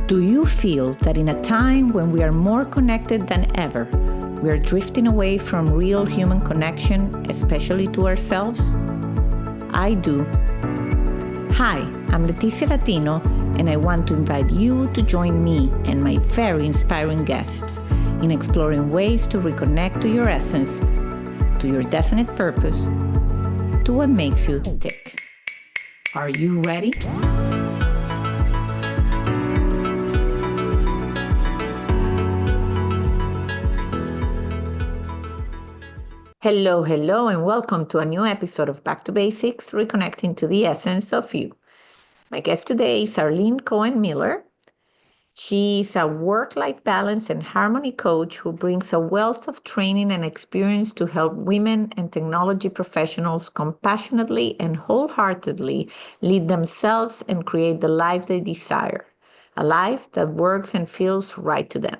Do you feel that in a time when we are more connected than ever, we are drifting away from real human connection, especially to ourselves? I do. Hi, I'm Leticia Latino, and I want to invite you to join me and my very inspiring guests in exploring ways to reconnect to your essence, to your definite purpose, to what makes you tick. Are you ready? Hello, and welcome to a new episode of Back to Basics, Reconnecting to the Essence of You. My guest today is Arlene Cohen Miller. She's a work-life balance and harmony coach who brings a wealth of training and experience to help women and technology professionals compassionately and wholeheartedly lead themselves and create the life they desire, a life that works and feels right to them.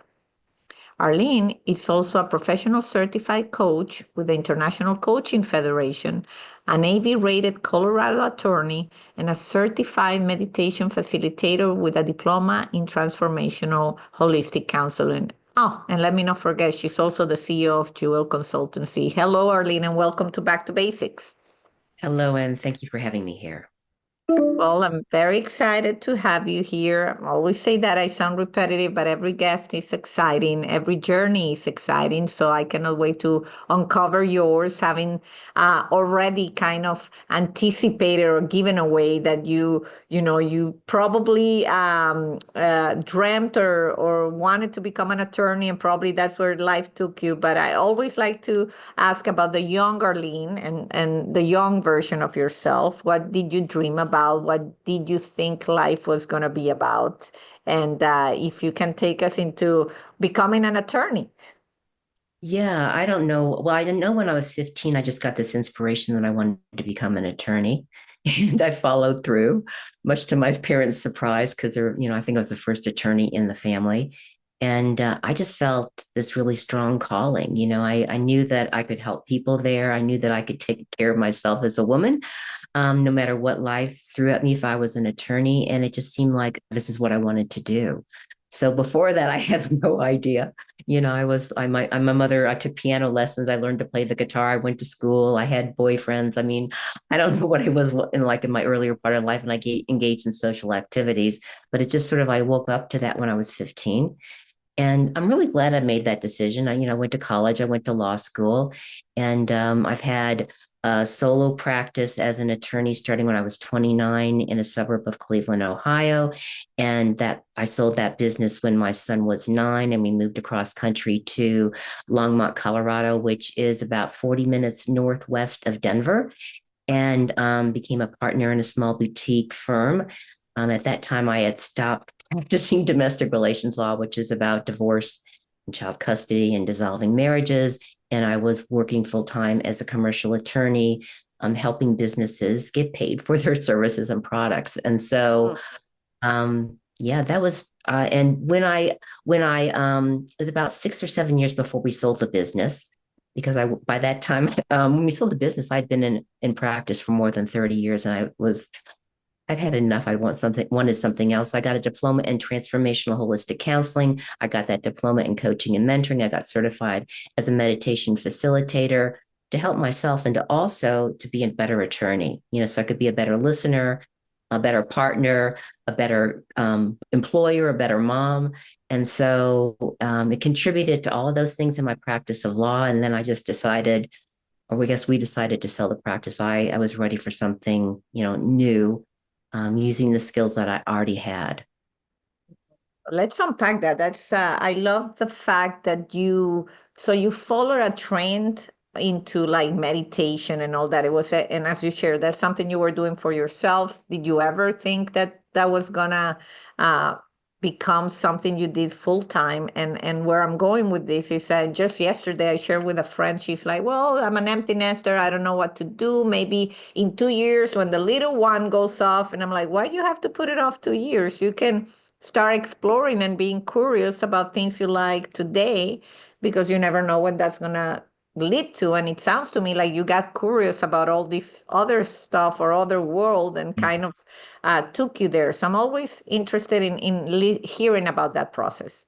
Arlene is also a professional certified coach with the International Coaching Federation, an Navy-rated Colorado attorney, and a certified meditation facilitator with a diploma in Transformational Holistic Counseling. Oh, and let me not forget, she's also the CEO of Jewel Consultancy. Hello, Arlene, and welcome to Back to Basics. Hello, and thank you for having me here. Well, I'm very excited to have you here. I always say that I sound repetitive, but every guest is exciting. Every journey is exciting. So I cannot wait to uncover yours, having already kind of anticipated or given away that you probably dreamt or wanted to become an attorney, and probably that's where life took you. But I always like to ask about the young Arlene and the young version of yourself. What did you dream about? What did you think life was going to be about? And if you can take us into becoming an attorney. Yeah, I don't know. Well, I didn't know when I was 15, I just got this inspiration that I wanted to become an attorney. And I followed through, much to my parents' surprise, because I think I was the first attorney in the family. And I just felt this really strong calling. I knew that I could help people there. I knew that I could take care of myself as a woman, no matter what life threw at me if I was an attorney. And it just seemed like this is what I wanted to do. So before that, I had no idea. I'm a mother. I took piano lessons. I learned to play the guitar. I went to school. I had boyfriends. I mean, I don't know what I was in my earlier part of life, and I engaged in social activities. But it just sort of, I woke up to that when I was 15. And I'm really glad I made that decision. I went to college, I went to law school, and I've had a solo practice as an attorney starting when I was 29 in a suburb of Cleveland, Ohio. And that I sold that business when my son was 9, and we moved across country to Longmont, Colorado, which is about 40 minutes northwest of Denver, and became a partner in a small boutique firm. At that time, I had stopped practicing domestic relations law, which is about divorce and child custody and dissolving marriages. And I was working full time as a commercial attorney, helping businesses get paid for their services and products. And so, that was. And when I it was about 6 or 7 years before we sold the business, because by that time, when we sold the business, I'd been in practice for more than 30 years, and I'd had enough. I wanted something else. I got a diploma in transformational holistic counseling. I got that diploma in coaching and mentoring. I got certified as a meditation facilitator to help myself and to be a better attorney, so I could be a better listener, a better partner, a better employer, a better mom. And so it contributed to all of those things in my practice of law. And then I just decided, or I guess we decided to sell the practice. I was ready for something, new. Using the skills that I already had. Let's unpack that. I love the fact that you followed a trend into like meditation and all that. And as you shared, that's something you were doing for yourself. Did you ever think that was gonna become something you did full time? And where I'm going with this is that just yesterday I shared with a friend. She's like, well, I'm an empty nester. I don't know what to do. Maybe in 2 years when the little one goes off. And I'm like, why do you have to put it off 2 years? You can start exploring and being curious about things you like today, because you never know what that's going to lead to. And it sounds to me like you got curious about all this other stuff or other world and kind of took you there. So I'm always interested in hearing about that process.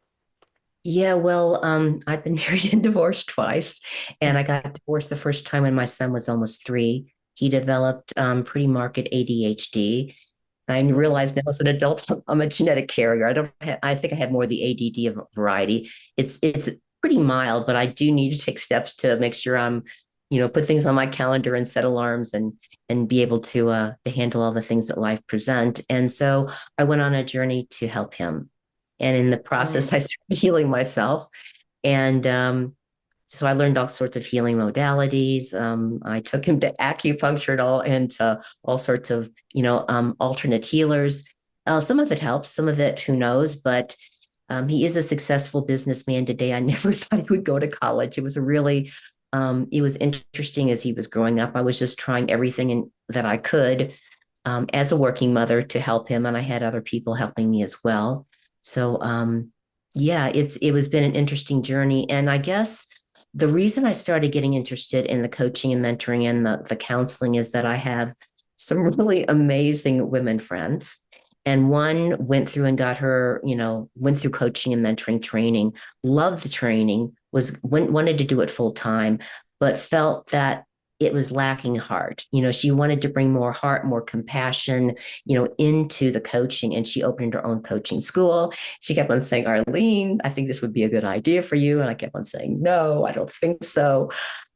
Yeah, well, I've been married and divorced twice, and I got divorced the first time when my son was almost 3. He developed pretty marked ADHD. I realized now as an adult, I'm a genetic carrier. I think I have more of the ADD of variety. It's pretty mild, but I do need to take steps to make sure I'm, put things on my calendar and set alarms and be able to handle all the things that life present. And so I went on a journey to help him. And in the process, I started healing myself. And so I learned all sorts of healing modalities. I took him to acupuncture and to all sorts of, alternate healers. Some of it helps, some of it, who knows? But he is a successful businessman today. I never thought he would go to college. It was interesting as he was growing up. I was just trying everything that I could as a working mother to help him, and I had other people helping me as well. So yeah, it was been an interesting journey, and I guess the reason I started getting interested in the coaching and mentoring and the counseling is that I have some really amazing women friends. And one went through and went through coaching and mentoring training, loved the training, wanted to do it full time, but felt that it was lacking heart. She wanted to bring more heart, more compassion, into the coaching. And she opened her own coaching school. She kept on saying, Arlene, I think this would be a good idea for you. And I kept on saying, no, I don't think so.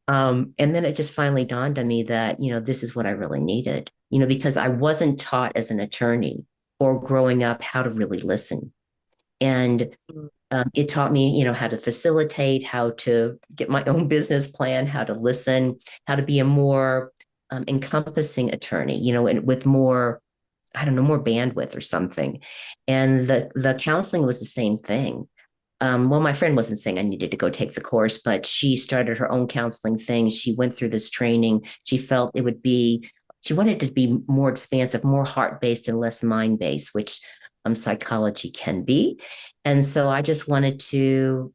And then it just finally dawned on me that, this is what I really needed, because I wasn't taught as an attorney or growing up how to really listen. And it taught me, how to facilitate, how to get my own business plan, how to listen, how to be a more encompassing attorney, and with more, I don't know, more bandwidth or something. And the counseling was the same thing. Well, my friend wasn't saying I needed to go take the course, but she started her own counseling thing. She went through this training. She wanted it to be more expansive, more heart-based and less mind-based, which psychology can be. And so I wanted to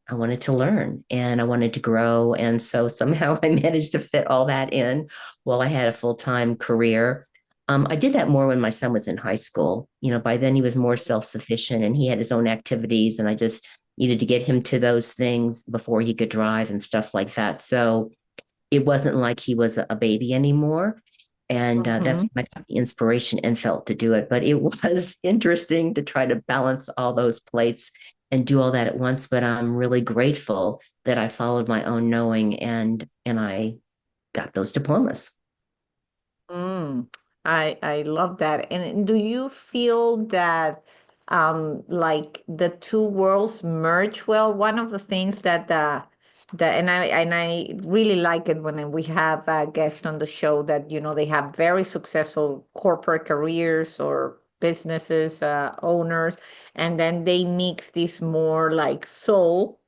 learn and I wanted to grow. And so somehow I managed to fit all that in while I had a full-time career. I did that more when my son was in high school. By then he was more self-sufficient and he had his own activities, and I just needed to get him to those things before he could drive and stuff like that. So it wasn't like he was a baby anymore. And that's when I got the inspiration and felt to do it. But it was interesting to try to balance all those plates and do all that at once. But I'm really grateful that I followed my own knowing and I got those diplomas. I love that. And do you feel that like the two worlds merge well? One of the things that I really like it when we have guests on the show that they have very successful corporate careers or businesses owners, and then they mix this more like soulful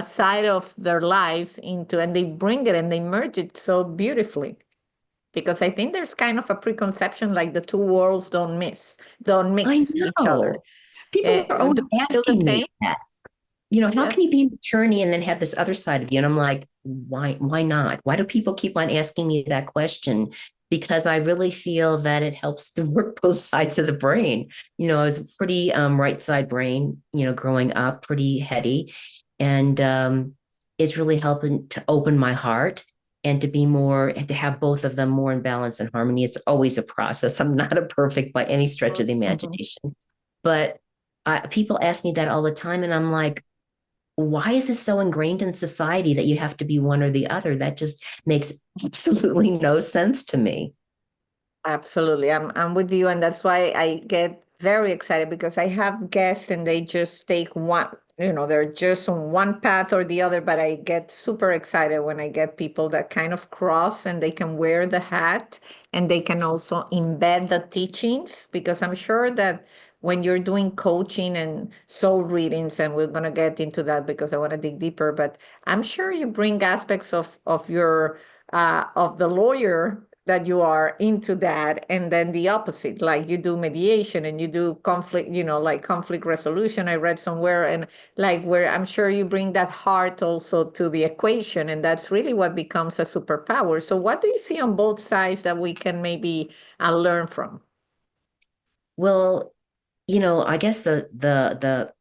side of their lives into, and they bring it and they merge it so beautifully. Because I think there's kind of a preconception like the two worlds don't I mix each other. know. People are always Do you feel the asking me same? that. How Yeah. can you be an attorney and then have this other side of you? And I'm like, why not? Why do people keep on asking me that question? Because I really feel that it helps to work both sides of the brain. I was a pretty right side brain, growing up, pretty heady. And it's really helping to open my heart and to have both of them more in balance and harmony. It's always a process. I'm not a perfect by any stretch of the Mhm. imagination, but people ask me that all the time. And I'm like, why is this so ingrained in society that you have to be one or the other? That just makes absolutely no sense to me. Absolutely. I'm with you. And that's why I get very excited because I have guests and they just take one, they're just on one path or the other. But I get super excited when I get people that kind of cross and they can wear the hat and they can also embed the teachings, because I'm sure that when you're doing coaching and soul readings, and we're going to get into that because I want to dig deeper, but I'm sure you bring aspects of your of the lawyer that you are into that, and then the opposite, like you do mediation and you do conflict, like conflict resolution, I read somewhere, and like where I'm sure you bring that heart also to the equation, and that's really what becomes a superpower. So what do you see on both sides that we can maybe learn from? Well, I guess the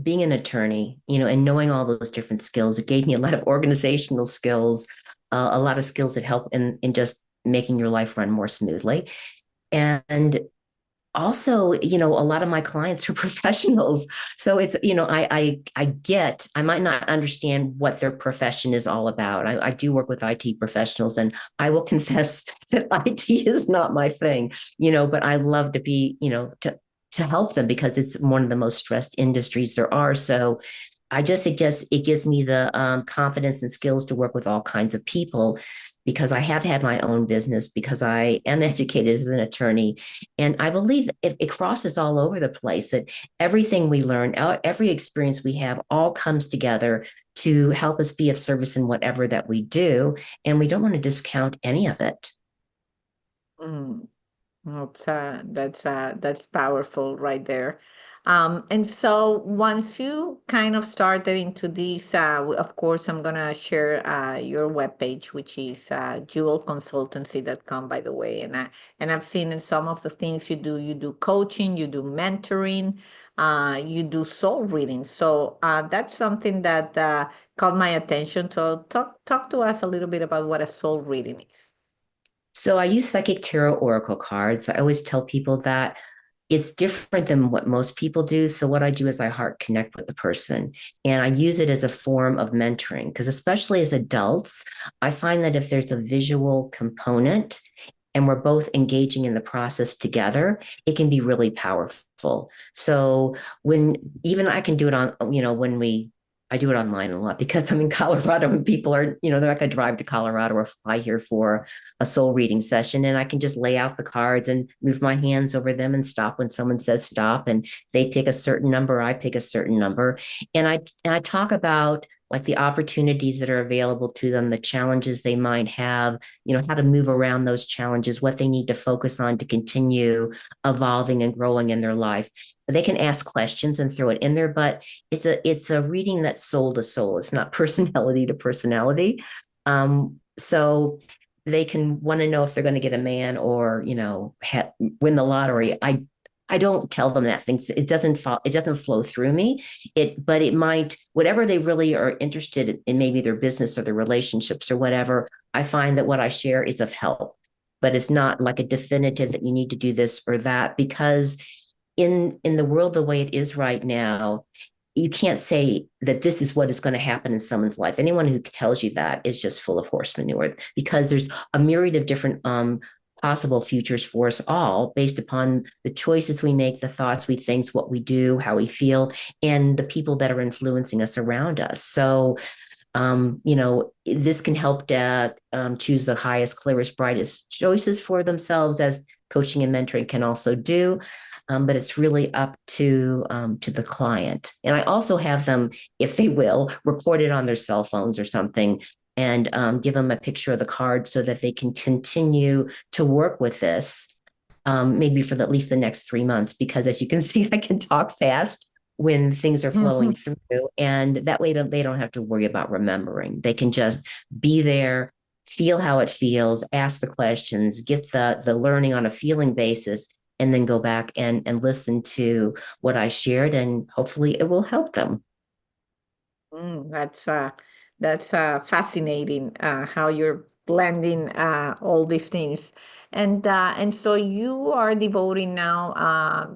being an attorney, and knowing all those different skills, it gave me a lot of organizational skills, a lot of skills that help in just making your life run more smoothly. And also, a lot of my clients are professionals. So it's, I might not understand what their profession is all about. I do work with IT professionals, and I will confess that IT is not my thing, but I love to be, to help them because it's one of the most stressed industries there are. So it gives me the confidence and skills to work with all kinds of people because I have had my own business, because I am educated as an attorney. And I believe it crosses all over the place, that everything we learn, every experience we have, all comes together to help us be of service in whatever that we do. And we don't want to discount any of it. Mm. That's powerful right there. And so once you kind of started into this, of course, I'm gonna share your webpage, which is jewelconsultancy.com, by the way. And I've seen in some of the things you do coaching, you do mentoring, you do soul reading. So that's something that caught my attention. So talk to us a little bit about what a soul reading is. So I use psychic tarot oracle cards. I always tell people that it's different than what most people do. So what I do is I heart connect with the person, and I use it as a form of mentoring, because especially as adults, I find that if there's a visual component and we're both engaging in the process together, it can be really powerful. So when even I can do it on, when I do it online a lot because I'm in Colorado and people are, they're not going to drive to Colorado or fly here for a soul reading session. And I can just lay out the cards and move my hands over them and stop when someone says stop. And they pick a certain number, I pick a certain number. And I talk about like the opportunities that are available to them, the challenges they might have, how to move around those challenges, what they need to focus on to continue evolving and growing in their life. They can ask questions and throw it in there, but it's a reading that's soul to soul. It's not personality to personality. So they can want to know if they're going to get a man or win the lottery. I don't tell them that things it doesn't flow through me. But it might, whatever they really are interested in, maybe their business or their relationships or whatever. I find that what I share is of help, but it's not like a definitive that you need to do this or that, because in the world the way it is right now, you can't say that this is what is going to happen in someone's life. Anyone who tells you that is just full of horse manure, because there's a myriad of different possible futures for us all based upon the choices we make, the thoughts we think, what we do, how we feel, and the people that are influencing us around us. So this can help dad choose the highest, clearest, brightest choices for themselves, as coaching and mentoring can also do. But it's really up to the client. And I also have them, if they will, record it on their cell phones or something, and give them a picture of the card so that they can continue to work with this, maybe for at least the next 3 months. Because as you can see, I can talk fast when things are flowing through, and that way they don't have to worry about remembering. They can just be there, feel how it feels, ask the questions, get the learning on a feeling basis, and then go back and listen to what I shared, and hopefully it will help them. That's fascinating how you're blending all these things, and so you are devoting now,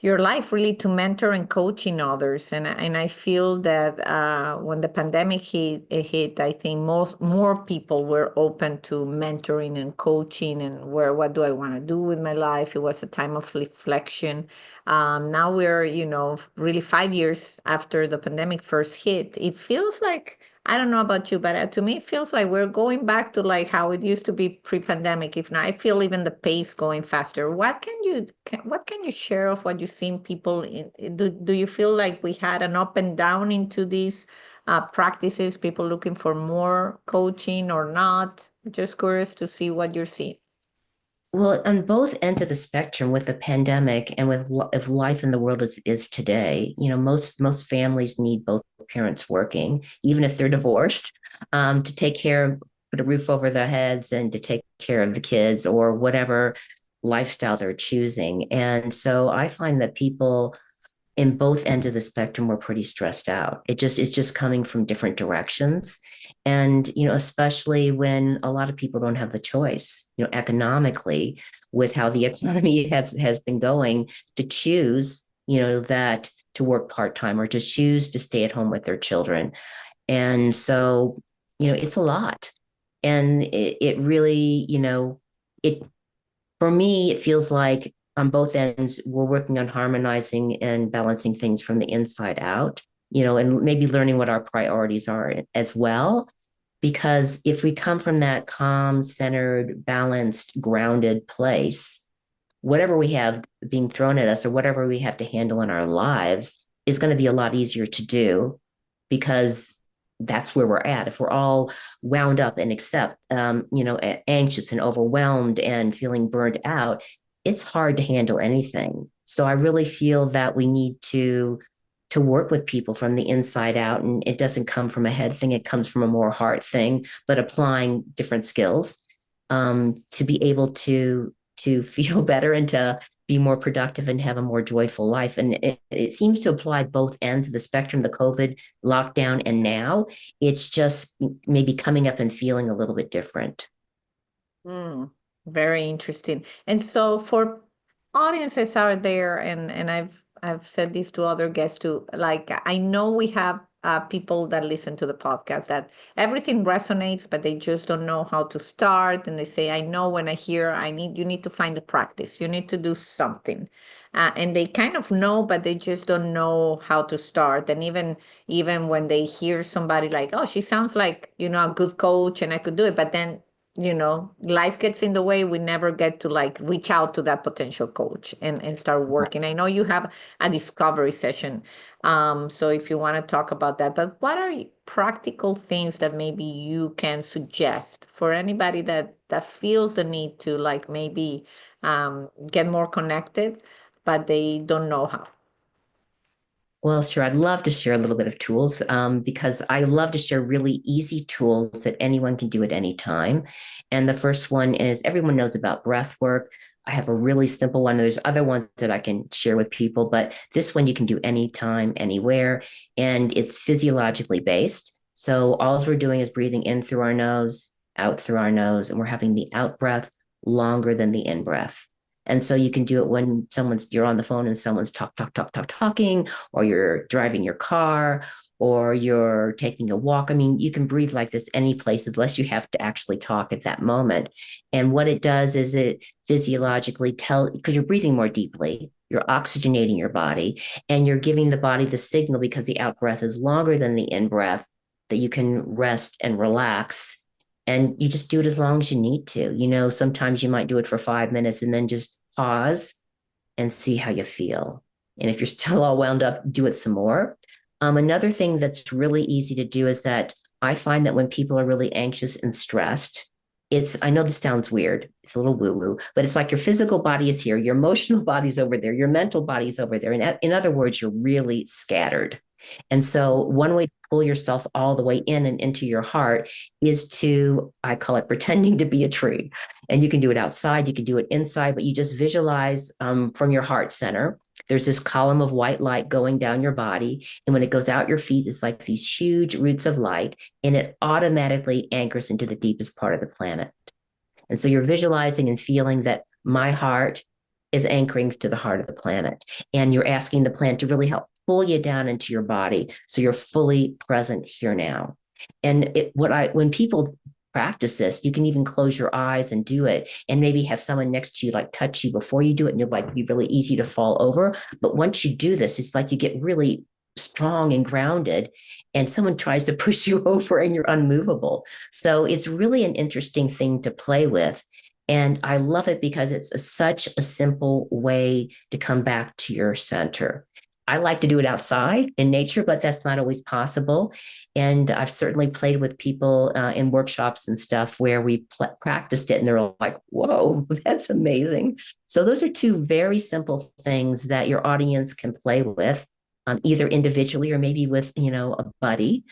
your life really to mentor and coaching others. And I feel that when the pandemic hit, I think more people were open to mentoring and coaching, and what do I want to do with my life. It was a time of reflection. Now we're, really 5 years after the pandemic first hit. It feels like, I don't know about you, but to me, it feels like we're going back to like how it used to be pre-pandemic. If not, I feel even the pace going faster. What can you share of what you've seen people in? Do you feel like we had an up and down into these practices? People looking for more coaching or not? Just curious to see what you're seeing. Well, on both ends of the spectrum, with the pandemic and with if life in the world is today, most families need both parents working, even if they're divorced, to take care, put a roof over their heads, and to take care of the kids or whatever lifestyle they're choosing. And so I find that people in both ends of the spectrum were pretty stressed out. It's just coming from different directions. And, especially when a lot of people don't have the choice, economically, with how the economy has been going, to choose, that to work part-time or to choose to stay at home with their children. And so, it's a lot. And it really, it for me, it feels like on both ends, we're working on harmonizing and balancing things from the inside out, and maybe learning what our priorities are as well. Because if we come from that calm, centered, balanced, grounded place, whatever we have being thrown at us or whatever we have to handle in our lives is going to be a lot easier to do because that's where we're at. If we're all wound up and anxious and overwhelmed and feeling burned out, it's hard to handle anything. So I really feel that we need to work with people from the inside out, and it doesn't come from a head thing; it comes from a more heart thing. But applying different skills to be able to feel better and to be more productive and have a more joyful life. And it seems to apply both ends of the spectrum, the COVID lockdown and now. It's just maybe coming up and feeling a little bit different. Very interesting. And so for audiences out there, and I've said this to other guests too, like I know we have people that listen to the podcast that everything resonates, but they just don't know how to start. And they say, I know when I hear you need to find the practice, you need to do something. And they kind of know, but they just don't know how to start. And even when they hear somebody like, oh, she sounds like, a good coach and I could do it. But then life gets in the way. We never get to like reach out to that potential coach and start working. I know you have a discovery session. So if you want to talk about that, but what are practical things that maybe you can suggest for anybody that feels the need to like maybe get more connected, but they don't know how? Well, sure. I'd love to share a little bit of tools because I love to share really easy tools that anyone can do at any time. And the first one is everyone knows about breath work. I have a really simple one. There's other ones that I can share with people, but this one you can do anytime, anywhere, and it's physiologically based. So all we're doing is breathing in through our nose, out through our nose, and we're having the out breath longer than the in breath. And so you can do it when you're on the phone and someone's talking, or you're driving your car, or you're taking a walk. I mean, you can breathe like this any place unless you have to actually talk at that moment. And what it does is it physiologically because you're breathing more deeply, you're oxygenating your body, and you're giving the body the signal because the out breath is longer than the in breath that you can rest and relax. And you just do it as long as you need to. Sometimes you might do it for 5 minutes and then just pause and see how you feel. And if you're still all wound up, do it some more. Another thing that's really easy to do is that I find that when people are really anxious and stressed, I know this sounds weird, it's a little woo-woo, but it's like your physical body is here, your emotional body's over there, your mental body's over there. And in other words, you're really scattered. And so one way to pull yourself all the way in and into your heart is I call it pretending to be a tree. And you can do it outside, you can do it inside, but you just visualize from your heart center. There's this column of white light going down your body. And when it goes out your feet, it's like these huge roots of light, and it automatically anchors into the deepest part of the planet. And so you're visualizing and feeling that my heart is anchoring to the heart of the planet. And you're asking the planet to really help pull you down into your body so you're fully present here now. And when people practice this, you can even close your eyes and do it, and maybe have someone next to you like touch you before you do it, and you'll like be really easy to fall over. But once you do this, it's like you get really strong and grounded, and someone tries to push you over and you're unmovable. So it's really an interesting thing to play with. And I love it because it's such a simple way to come back to your center. I like to do it outside in nature, but that's not always possible. And I've certainly played with people in workshops and stuff where we practiced it, and they're like, whoa, that's amazing. So those are two very simple things that your audience can play with, either individually or maybe with, a buddy,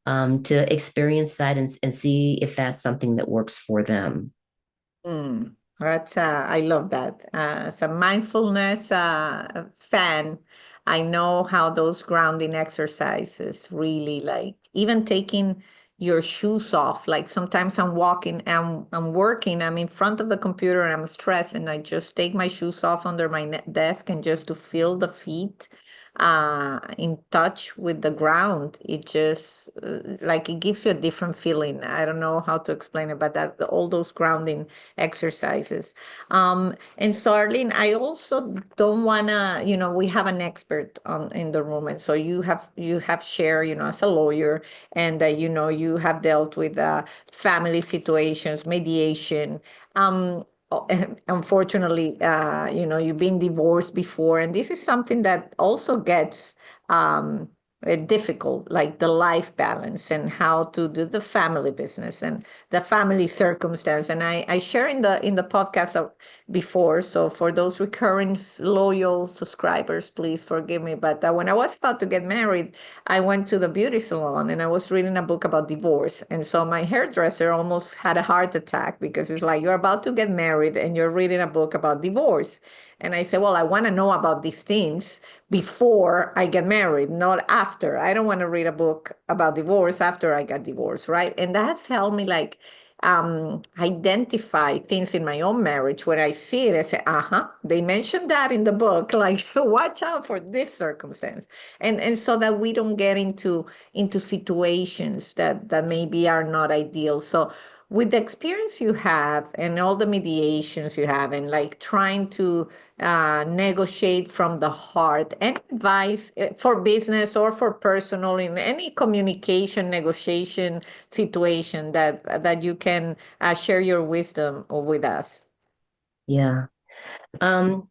to experience that and see if that's something that works for them. That's I love that. As a mindfulness fan, I know how those grounding exercises really like even taking your shoes off. Like sometimes I'm walking, I'm working, I'm in front of the computer and I'm stressed, and I just take my shoes off under my desk and just to feel the feet in touch with the ground. It just like it gives you a different feeling. I don't know how to explain it, but that all those grounding exercises. And so, Arlene, I also don't wanna, we have an expert in the room, and so you have shared, as a lawyer, and you have dealt with family situations, mediation. Unfortunately, you've been divorced before, and this is something that also gets um, difficult, like the life balance and how to do the family business and the family circumstance. And I share in the podcast before. So for those recurring loyal subscribers, please forgive me. But when I was about to get married, I went to the beauty salon and I was reading a book about divorce. And so my hairdresser almost had a heart attack because it's like you're about to get married and you're reading a book about divorce. And I said, well, I want to know about these things before I get married, not after. I don't want to read a book about divorce after I got divorced, right? And that's helped me like identify things in my own marriage where I see it. I say, they mentioned that in the book. Like, watch out for this circumstance, and so that we don't get into situations that maybe are not ideal. So with the experience you have and all the mediations you have and like trying to negotiate from the heart, any advice for business or for personal in any communication negotiation situation that you can share your wisdom with us? Yeah. Um,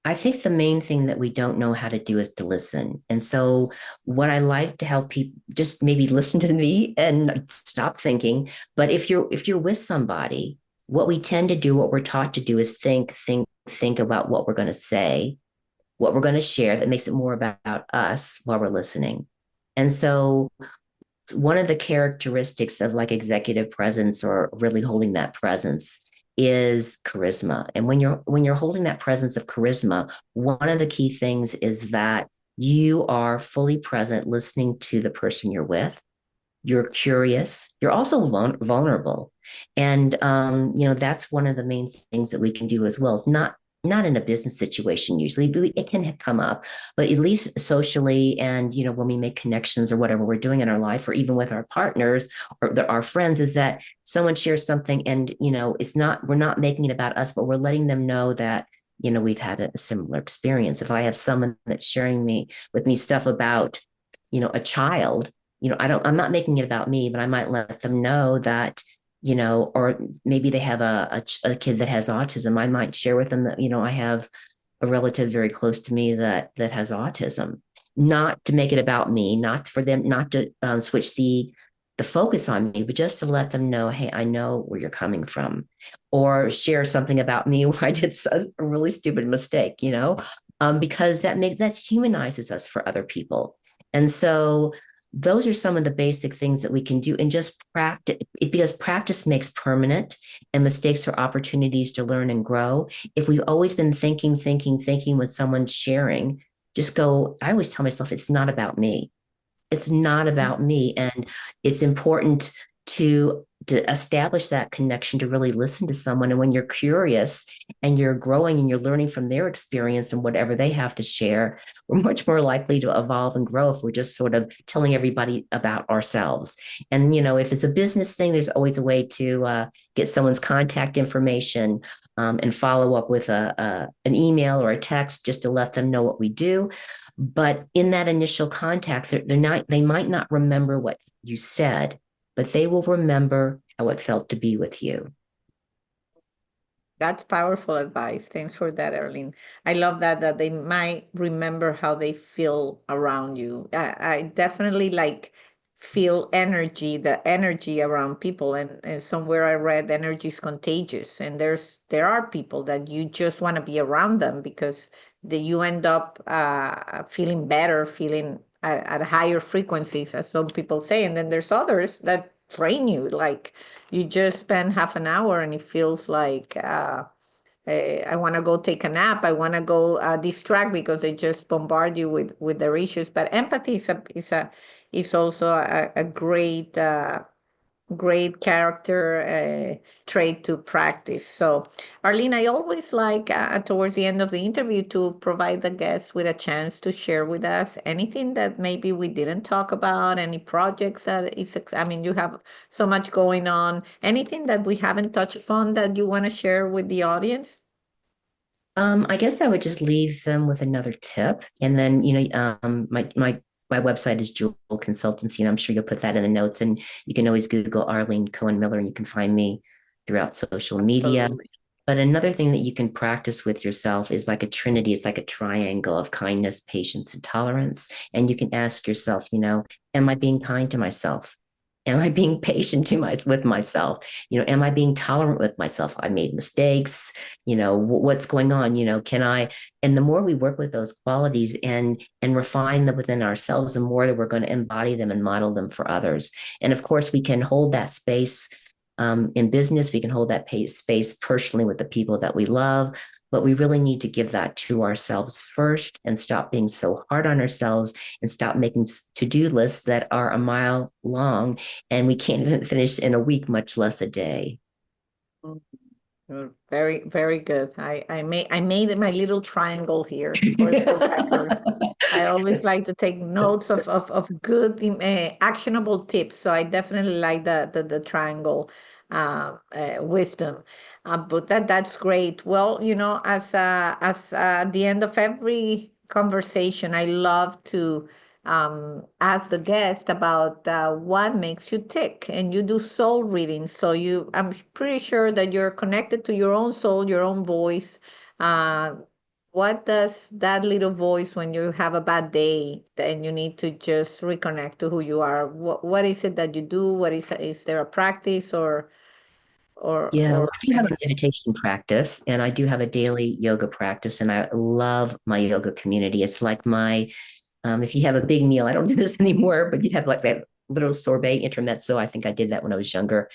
I think the main thing that we don't know how to do is to listen. And so, what I like to help people just maybe listen to me and stop thinking. But if you're with somebody, what we tend to do, what we're taught to do, is think about what we're going to say, what we're going to share that makes it more about us while we're listening. And so, one of the characteristics of like executive presence or really holding that presence is charisma. And when you're holding that presence of charisma, one of the key things is that you are fully present listening to the person you're with. You're curious, you're also vulnerable. And that's one of the main things that we can do as well. It's not in a business situation usually, but it can come up, but at least socially, and when we make connections or whatever we're doing in our life, or even with our partners or our friends, is that someone shares something, and we're not making it about us, but we're letting them know that we've had a similar experience. If I have someone that's sharing with me stuff about a child, I'm not making it about me, but I might let them know that, or maybe they have a kid that has autism. I might share with them that, I have a relative very close to me that has autism. Not to make it about me, not for them, not to switch the focus on me, but just to let them know, hey, I know where you're coming from, or share something about me where I did a really stupid mistake, because that humanizes us for other people. And so those are some of the basic things that we can do, and just practice it, because practice makes permanent, and mistakes are opportunities to learn and grow. If we've always been thinking when someone's sharing, just go, I always tell myself, it's not about me. It's not about me. And it's important to establish that connection, to really listen to someone. And when you're curious and you're growing and you're learning from their experience and whatever they have to share, we're much more likely to evolve and grow if we're just sort of telling everybody about ourselves. And, if it's a business thing, there's always a way to get someone's contact information, and follow up with an email or a text just to let them know what we do. But in that initial contact, they might not remember what you said, but they will remember how it felt to be with you. That's powerful advice. Thanks for that, Arlene. I love that they might remember how they feel around you. I definitely like feel the energy around people, and somewhere I read energy is contagious, and there are people that you just want to be around them because you end up feeling better, feeling at higher frequencies, as some people say, and then there's others that drain you, like you just spend half an hour and it feels like I want to go take a nap. I want to go distract because they just bombard you with their issues. But empathy is also a great character trait to practice. So, Arlene, I always like towards the end of the interview to provide the guests with a chance to share with us anything that maybe we didn't talk about, any projects that is, I mean, you have so much going on, anything that we haven't touched upon that you want to share with the audience? I guess I would just leave them with another tip. And then, my website is Jewel Consultancy, and I'm sure you'll put that in the notes. And you can always Google Arlene Cohen Miller, and you can find me throughout social media. Absolutely. But another thing that you can practice with yourself is like a trinity. It's like a triangle of kindness, patience, and tolerance. And you can ask yourself, am I being kind to myself? Am I being patient with myself? Am I being tolerant with myself? I made mistakes. What's going on? Can I? And the more we work with those qualities and refine them within ourselves, the more that we're going to embody them and model them for others. And of course, we can hold that space in business. We can hold that space personally with the people that we love, but we really need to give that to ourselves first and stop being so hard on ourselves and stop making to-do lists that are a mile long and we can't even finish in a week, much less a day. Very, very good. I made my little triangle here for the record. I always like to take notes of good actionable tips. So I definitely like the triangle wisdom. But that's great. Well, as at the end of every conversation, I love to ask the guest about what makes you tick, and you do soul readings. So I'm pretty sure that you're connected to your own soul, your own voice. Uh, what does that little voice when you have a bad day and you need to just reconnect to who you are? What is it that you do? Is there a practice Yeah, well, or I do have a meditation practice and I do have a daily yoga practice, and I love my yoga community. It's like if you have a big meal, I don't do this anymore, but you'd have like that little sorbet intermezzo. I think I did that when I was younger.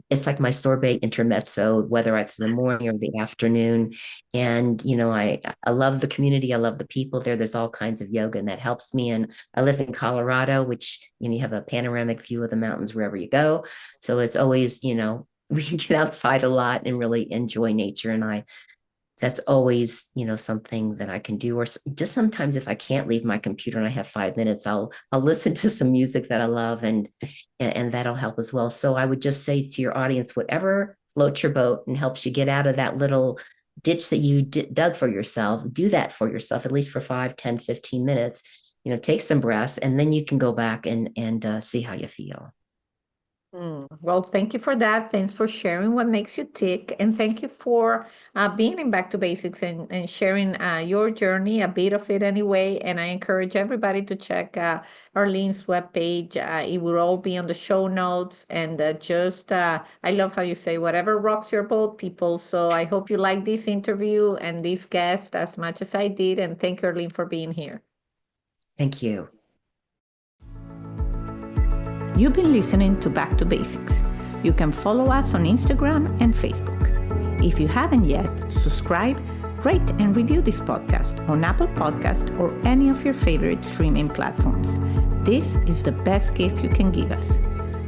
It's like my sorbet intermezzo, whether it's in the morning or the afternoon. And, I love the community. I love the people there. There's all kinds of yoga and that helps me. And I live in Colorado, which, you have a panoramic view of the mountains wherever you go. So it's always, we can get outside a lot and really enjoy nature. And that's always, something that I can do. Or just sometimes if I can't leave my computer and I have 5 minutes, I'll listen to some music that I love and that'll help as well. So I would just say to your audience, whatever floats your boat and helps you get out of that little ditch that you dug for yourself, do that for yourself, at least for 5, 10, 15 minutes, take some breaths, and then you can go back and see how you feel. Well, thank you for that. Thanks for sharing what makes you tick. And thank you for being in Back to Basics and sharing your journey, a bit of it anyway. And I encourage everybody to check Arlene's webpage. It will all be on the show notes. And I love how you say, whatever rocks your boat, people. So I hope you like this interview and this guest as much as I did. And thank you, Arlene, for being here. Thank you. You've been listening to Back to Basics. You can follow us on Instagram and Facebook. If you haven't yet, subscribe, rate, and review this podcast on Apple Podcast or any of your favorite streaming platforms. This is the best gift you can give us.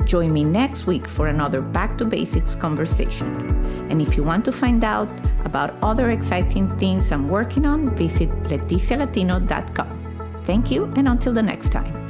Join me next week for another Back to Basics conversation. And if you want to find out about other exciting things I'm working on, visit leticialatino.com. Thank you, and until the next time.